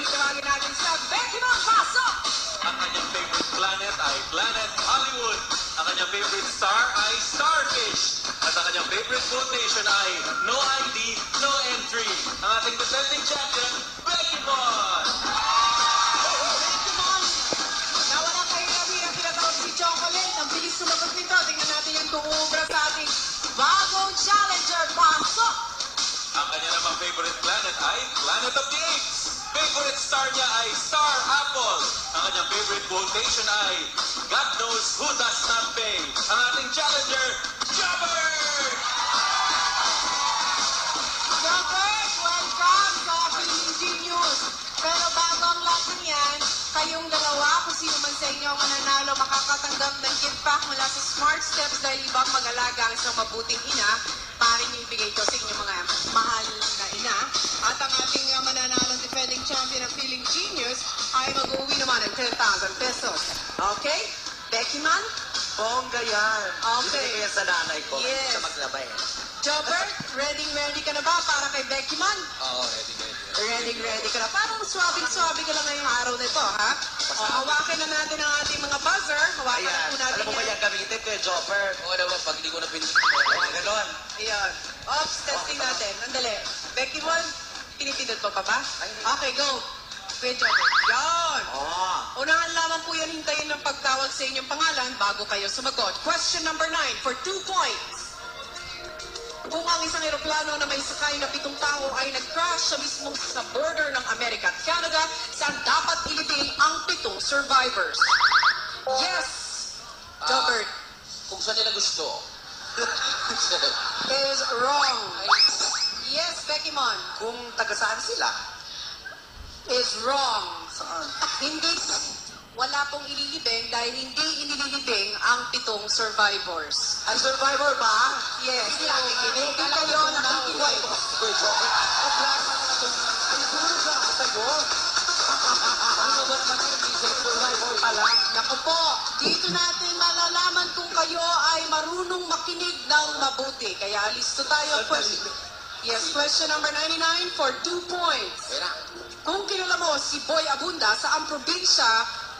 muli tawagin natin sa Becky Pasok! Ang kanyang favorite planet ay Planet Hollywood. Ang kanyang favorite star ay Starfish. At ang kanyang favorite quotation ay No ID, no entry. Ang ating defending champion, Becky Mon! Becky Mon! Nawala kayo na bilang pinatawag si Chocolate. Ang bilis sumagot nito. Tingnan natin yan kung uubra sa ating bagong challenger. Pasok! Ang kanya namang favorite planet ay Planet of the Apes. Favorite star niya ay Star Apple. Ang kanyang favorite quotation ay God knows who does not pay. Ang ating challenger, Jobber! Jokers, welcome sa Philippine Genius. Pero bago ang lahat ng yan, kayong dalawa, kung sino man sa inyo ang mananalo, makakatanggap ng gift pack mula sa Smart Steps dahil ibang mag-alaga ang isang mabuting ina. Maaaring niyo ibigay ito sa inyong mga mahal na ina. At ang ating mananalo defending champion ng Feeling Genius ay mag-uwi naman ng 10,000 pesos. Okay? Becky Man? Bongga yan. Okay. Hindi kaya sa nanay ko. Yes. Sa maglabay. Jobber, ready ka na ba para kay Becky Man? Oo, ready. Ready ka na. Parang swabing-swabi ka lang ngayong araw na ito, ha? O, hawakin na natin ang ating mga buzzer. Hawakan na Ayan. po natin Alam mo ba yan. yan gamitin ko yung Jopper? Oo naman, pag hindi ko na pinili. Ganon. Ayan. Ops, testing natin. Andali. Becky Mon, pinipindot mo pa ba? Okay, go. Kuya Jobber. Yan. Oo. Unahan lamang po yan hintayin ng pagtawag sa inyong pangalan bago kayo sumagot. Question number 9 for 2 points. Kung ang isang eroplano na may sakay na 7 tao ay nag-crash sa mismong sa border ng Amerika at Canada, saan dapat ilibing ang 7 survivors? Yes! Jobber Kung saan nila gusto. is wrong. Yes, Becky Mon Kung taga saan sila. is wrong. Saan? Hindi, wala pong ililibing dahil hindi inililibing ang 7 survivors. Ang survivor ba? Yes, hindi kayo nakikinig. Kuya Jopper. Ay, siguro siya ako sa'yo. Ano ba naman yun? Isang survivor pala. Naku po, dito natin malalaman kung kayo ay marunong makinig ng mabuti. Kaya listo tayo. Question number 99 for 2 points. Kaya na. Kung kilala mo si Boy Abunda, sa ang probinsya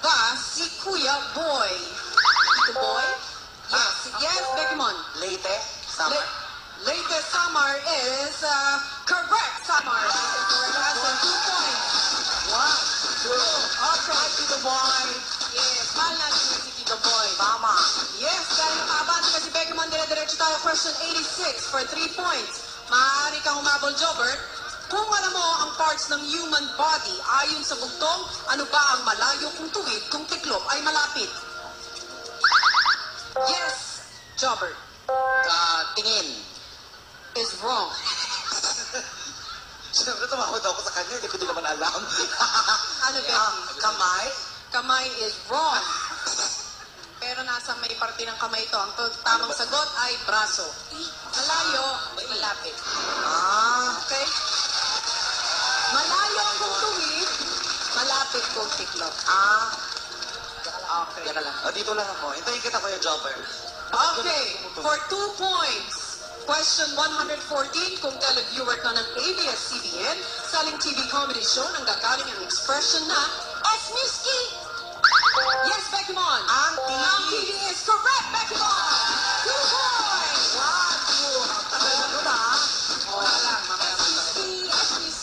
ba si Kuya Boy? Tito Boy? Yes, Beckmon. Leyte. Summer. Leyte Samar is correct, Samar. That's a 2 points. 1, 2. Okay. Tito Boy. Yes, mahal natin na si Tito Boy. Tama. Yes, dahil nakaabante na si Beckman, dire-diretso tayo. Question 86 for 3 points. Maaari kang humabol, Jobert. Kung alam mo ang parts ng human body, ayon sa bugtong, ano ba ang malayo kung tuwid kung tiklop ay malapit? Yes, Jobert. Tingin. Is wrong. Siyempre, tumawad ako sa kanya. Hindi ko din naman alam. Ano, Becky? Kamay? Kamay is wrong. Pero nasa may parte ng kamay ito. Ang tamang sagot ay braso. Malayo, malapit. Okay? Malayo kung tuwid, malapit kung tiklop. Okay. Teka lang. Dito lang ako. Hintayin kita, Kuya Jopper. Okay, for 2 points. Question 114, kung televiewer ka ng ABS-CBN, saling TV comedy show nang gagaling ang expression na Esmiski! Yes, Beckmon! Ang TV is correct, Beckmon! 2 points! Tagal na doon, ha? Wala lang, Esmiski!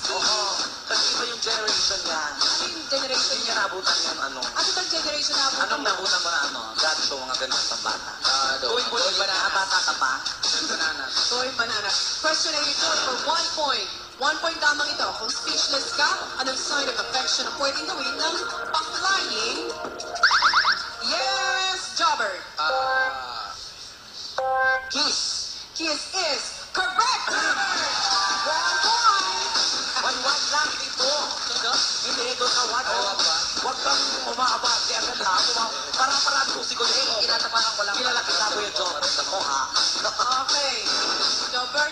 Oo. Kasi iba yung generation yan. Ano yung generation Hindi niya? niya nabutan yung ano. Ano bang generation na po? Anong nabutan mo na ano? God show, mga ganun sa bata. Tuwing banana. Bata ka pa? Bananas. Toy banana. Question 82 for 1 point. 1 point lamang ito. Kung speechless ka, anong sign of affection ang pwedeng gawin ng pa-flying? Yes, Jobber. Kiss. Kiss is correct. 1 point. One lang dito. Hindi, doon ka one. Huwag kang umaabati agad ha. Parang ko siguro. Inatapakan ko lang. Kilala kita po yung Jobber. Ako ha. Okay. Jobber,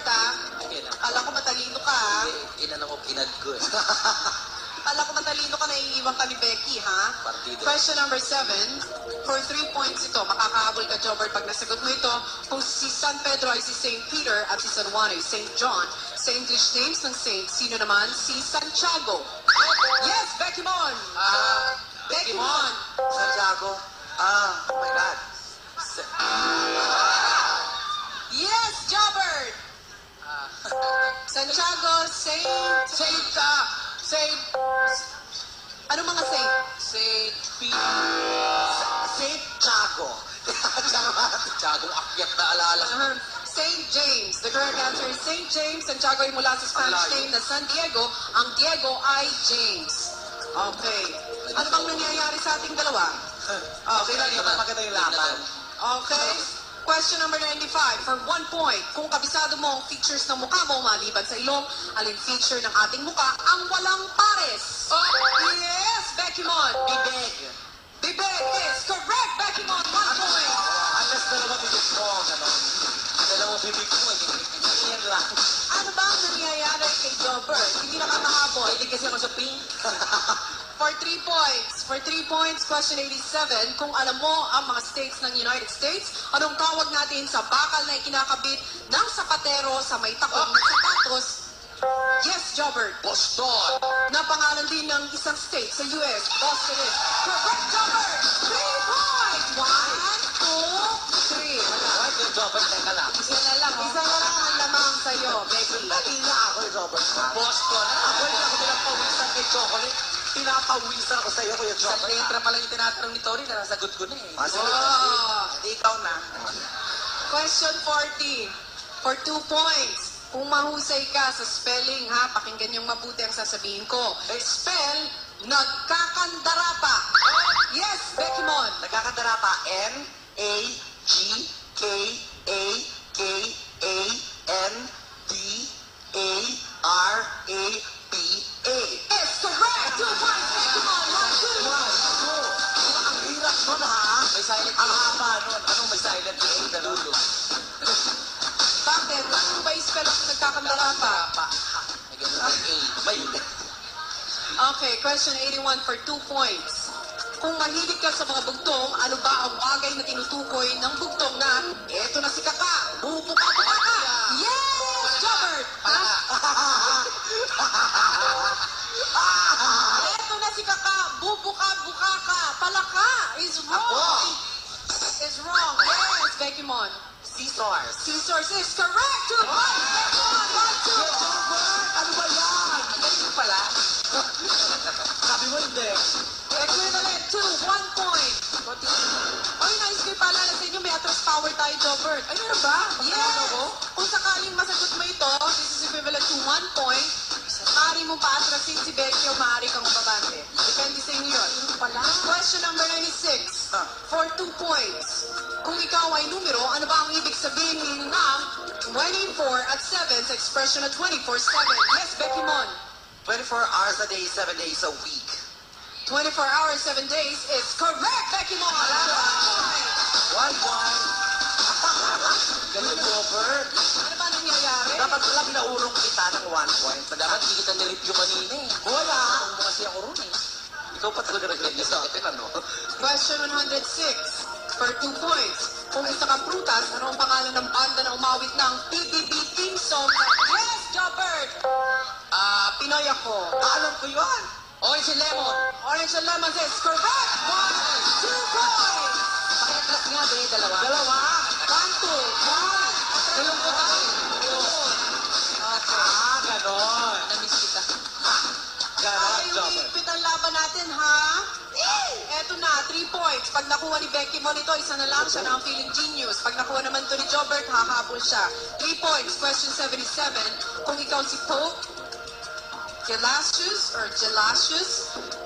Kala ko matalino ka, ha? Inano ko, pinad ko eh. Kala ko matalino ka, naiiwan ka ni Becky, ha? Partido. Question number 7. For 3 points ito, makakahabol ka, Jobber, pag nasagot mo ito. Kung si San Pedro ay si St. Peter at si San Juan ay St. John, Sa English names ng saint, sino naman? Si Santiago. Yes, Becky Mon. Becky Mon. Santiago. Oh my God. Yes, Jobert. Santiago, saint. Saint. Ano mga saint? Saint Tiago. Tiago, akyat na alala. Saint James. The correct answer is Saint James. Santiago ay mula sa Spanish name na San Diego. Ang Diego ay James. Okay. Ano bang nangyayari sa ating dalawa? Okay lang, maganda yung laban. Okay. Question number 95 for 1 point. Kung kabisado mo ang features ng mukha mo maliban sa ilong, alin feature ng ating mukha ang walang pares? Yes, Becky Mon. Bibig. Bibig is correct, Becky Mon. 1 point. Alas dalawa bibig mo, gano'n. Dalawang bibig mo, yan lang. Ano ba ang nangyayari kay Jobber? Hindi na kamahabol. Hindi kasi ako sa pink. For 3 points. For 3 points, question 87. Kung alam mo ang mga states ng United States, anong tawag natin sa bakal na ikinakabit ng sapatero sa may takong na sapatos? Yes, Jobber. Boston. Na pangalan din ng isang state sa US. Boston is correct, Jobber. 3 points. 1, 2, 3. Right, yung Jobber, teka lang. Isa na lang ang lamang sa'yo, Becky. Dali na ako yung Jobber. Boston. Ako yung ako nilang pawisan kay Chocolate. Pinapawisan ako sa'yo, Kuya Sa Jobber. letra pa lang yung tinatanong ni Tori, nasagot ko na eh. Sige. Oh. Hindi ikaw na. Question 40. For 2 points. Kung mahusay ka sa spelling, ha, pakinggan yung mabuti ang sasabihin ko. Spell, nagkakandara pa. Yes, Becky Mon. Nagkakandara pa. N-A-G-K-A-N-D-A-R-A-P-A. Yes, correct. 2 points, Becky Mon. 1, 2. Ang hirap nun, ha? May silent Ang A. haba nun. Anong may silent A? Dalulo. Bakit? Ano ba yung spell ng nagkakandara pa? May ganun ang A. May... Okay, question 81 for 2 points. Kung mahilig ka sa mga bugtong, ano ba ang bagay na tinutukoy ng bugtong na eto na si Kaka, bubuka ka? Yes, Jobert! Ha? Eto na si Kaka, bubuka ka. Palaka is wrong. Is wrong. Yes, Becky Mon. Scissors. Scissors is correct. 2 points. Becky Mon, 1, 2. Ano ba yan? Ganun pala. Sabi mo hindi. Equivalent to 1 point. Oy, nais ko ipaalala sa inyo, may atras power tayo, Jobert. Ay, ano ba? Yes! Kung sakaling masagot mo ito, this is equivalent to 1 point. Maaari mong paatrasin si Becky o maaari kang babante. Depende sa inyo yun. Question number 96. For 2 points. Kung ikaw ay numero, ano ba ang ibig sabihin ng 24 at 7 sa expression na 24/7? Yes, Becky Mon. 24 hours a day, 7 days a week. 24 hours, 7 days is correct, Becky Mon. 1 point. 1 point. Ganun, Robert. Ano ba nangyayari? Dapat pala binaurong kita ng 1 point. Dapat hindi kita nireview kanina eh. Wala. Kung kasi ako ron eh. Ikaw pa talaga nag-review sa atin, ano? Question 106 for 2 points. Kung isa kang prutas, ano ang pangalan ng banda na umawit ng PBB theme song na Yes, Jobert! Pinoy ako. Alam ko yun. Orange and lemon. Orange and lemon is correct! 1, 2 points! Pakiatras nga ba eh, dalawa? Dalawa. 1, 2, 1. Dalawang ko tayo. Ganon. Namiss kita. Ganon, Ay, Jobber. umigpit ang laban natin, ha? Eto na, 3 points. Pag nakuha ni Becky Mon ito, isa na lang siya na ang feeling genius. Pag nakuha naman to ni Jobert, hahabol siya. 3 points. Question 77. Kung ikaw si Pope Gelasius,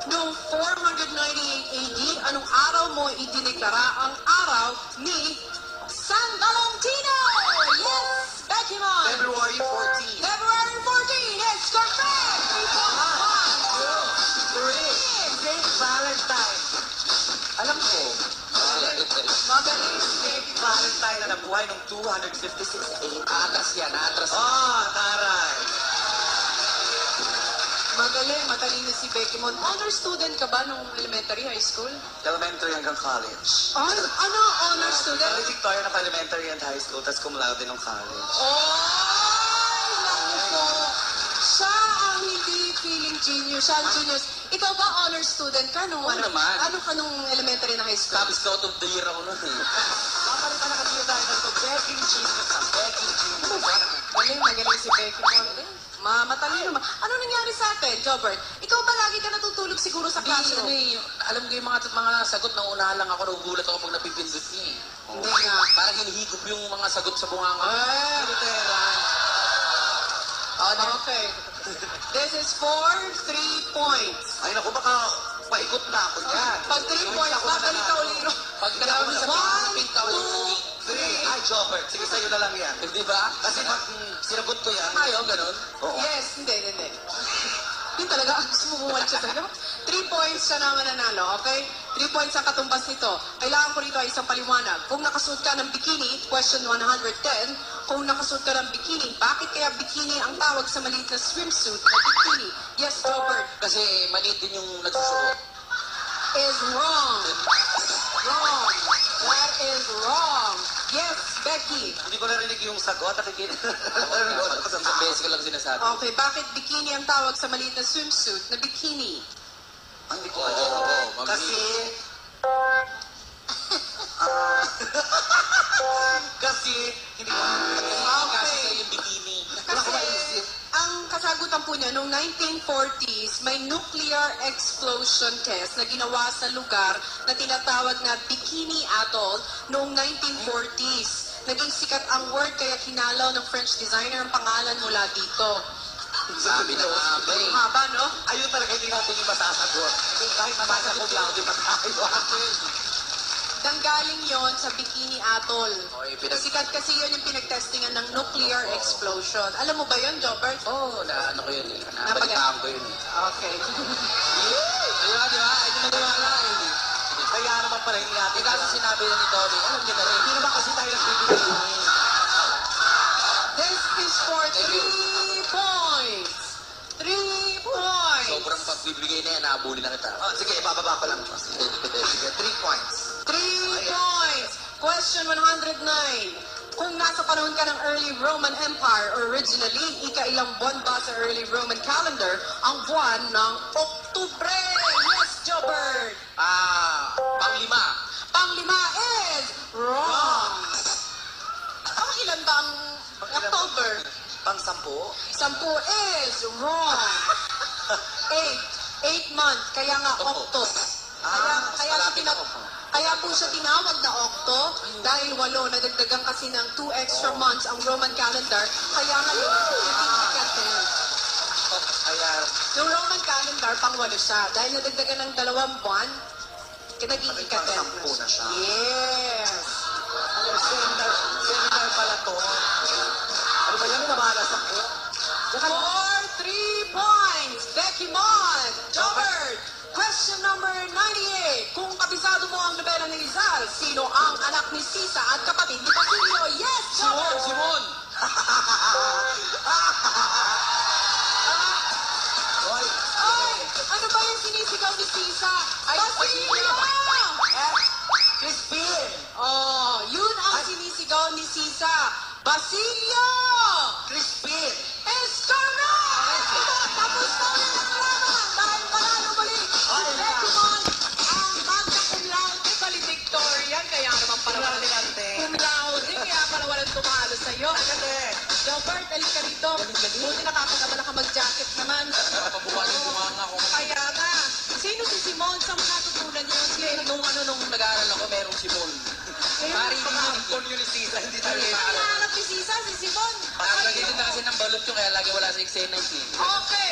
noong 498 AD, anong araw mo idineklara ang araw ni San Valentino? Yes, Becky Mon. February 14. February 14 is correct. 3 points. 3. Saint Valentine. Alam ko. Magaling. Valentine na nabuhay noong 256 AD. Atras yan, atras. Taray. Magaling, matalino si Becky Mon. Honor student ka ba nung elementary, high school? Elementary hanggang college. Ano honor student? Sa Victoria na elementary and high school, tapos cum laude nung college. Oh, naku po. Genius, Sean Juniors. Ikaw ba honor student ka nung Oo naman. Ano ka nung elementary na high school? Sabi scout of the year ako nun eh. Kapalitan na kasi tayo dito. Begging genius na. Begging genius. Magaling si Becky mo. Matalino naman. Ano nangyari sa atin, Jobert? Ikaw ba lagi ka natutulog siguro sa Hindi, ano classroom? eh, alam ko yung mga sagot na una lang ako, nagugulat ako pag napipindot niya eh. Hindi nga. Parang hinihigop yung mga sagot sa bunganga. Okay. This is for 3 points. Ay, naku, baka paikot na ako yan. Pag 3 points, babalik ka uli. Pag dalawa sa pink ka ulit. 1, 2, 3. Ay, Jobert, sige sa'yo na lang yan. Di ba? Kasi pag sinagot ko yan, Ayaw, ganun. oo. Yes, hindi. Yun talaga, gusto mo bumalik siya sa'yo. 3 points siya naman nanalo, okay? 3 points ang katumbas nito. Kailangan ko rito ay isang paliwanag. Kung nakasuot ka ng bikini, question 110, kung nakasuot ka ng bikini, bakit kaya bikini ang tawag sa maliit na swimsuit na bikini? Yes, Robert, Kasi maliit din yung nagsusuot. is wrong. Wrong. That is wrong. Yes, Becky. Hindi ko narinig yung sagot. Nakikinig. Sa basic ko lang sinasabi. Okay, bakit bikini ang tawag sa maliit na swimsuit na bikini? Hindi ko alam. Oo, Kasi... kasi, hindi ko Kasi sa'yo yung bikini. Wala ko Kasi maisip. ang kasagutan po niya, noong 1940s, may nuclear explosion test na ginawa sa lugar na tinatawag na Bikini Atoll noong 1940s. Naging sikat ang word kaya kinalaw ng French designer ang pangalan mula dito. Sabi na nga ba eh. Haba, no? Ayun talaga hindi natin yung masasagot. Kahit nabasa ko lang, di ba tayo? Nanggaling yon sa Bikini Atoll. Okay, Sikat kasi yun yung pinagtestingan ng nuclear explosion. Alam mo ba yun, Jobert? Oo, na ano ko yun eh. Nabalitaan ko yun eh. Okay. Di ba? Ay, di maniwala eh. Kaya naman pala hindi natin. Eh, kasi sinabi na ni Tony, alam niyo na rin. Hindi naman kasi tayo nagbibigay. This is for 3 points. 3 points. Sobrang pagbibigay na yan, naabuli na kita. Oh, sige, bababa ko lang. Sige, 3 points. 3 points. Question 109. Kung nasa panahon ka ng early Roman Empire, originally, ikailang buwan ba sa early Roman calendar ang buwan ng Oktubre? Yes, Jobert. Panglima. Panglima is wrong. Ilan ba ang October? Pang-10? 10 is wrong. 8 months, kaya nga Octo. Kaya po siya tinawag na Octo dahil 8 nadagdagan kasi ng 2 extra months ang Roman calendar. Kaya ngayon, naging ika-10. Ayan. Yung Roman calendar, pang-8 siya. Dahil nadagdagan ng 2 buwan, naging Naging ika-10 pang-10 na siya. Yes. Seminar pala to. Ano ba yan? Namalas ako. For 3 points, Becky Mon. Jobert, question number 98. Kung kabisado mo ang nobela ni Rizal, sino ang anak ni Sisa at kapatid ni Basilio? Yes, Jobert! Simon! Hoy, Ay, ano ba yung sinisigaw ni Sisa? Basilio! Crispin! Oh, yun ang sinisigaw ni Sisa. Basilio! Crispin! Is correct! Tapos na ulit ang laban dahil panalo muli. Becky Mon, ang magna cum laude valedictorian. Kaya naman pala walang cum laude. Kaya pala walang tumalo sa'yo. Jobert, alin ka rito. Buti nakakagabala ka mag-jacket naman. Pabuka yung bunganga ko. Kaya nga. Sino si Simon? Saan mo natutunan yun? Nung nag-aaral ako, merong Simon. Pari din yun. Community hindi tayo Ang maalam. hanap ni Sisa, si Simon. Nagtitinda kasi ng balot yun, kaya lagi wala sa eksena eh. Okay,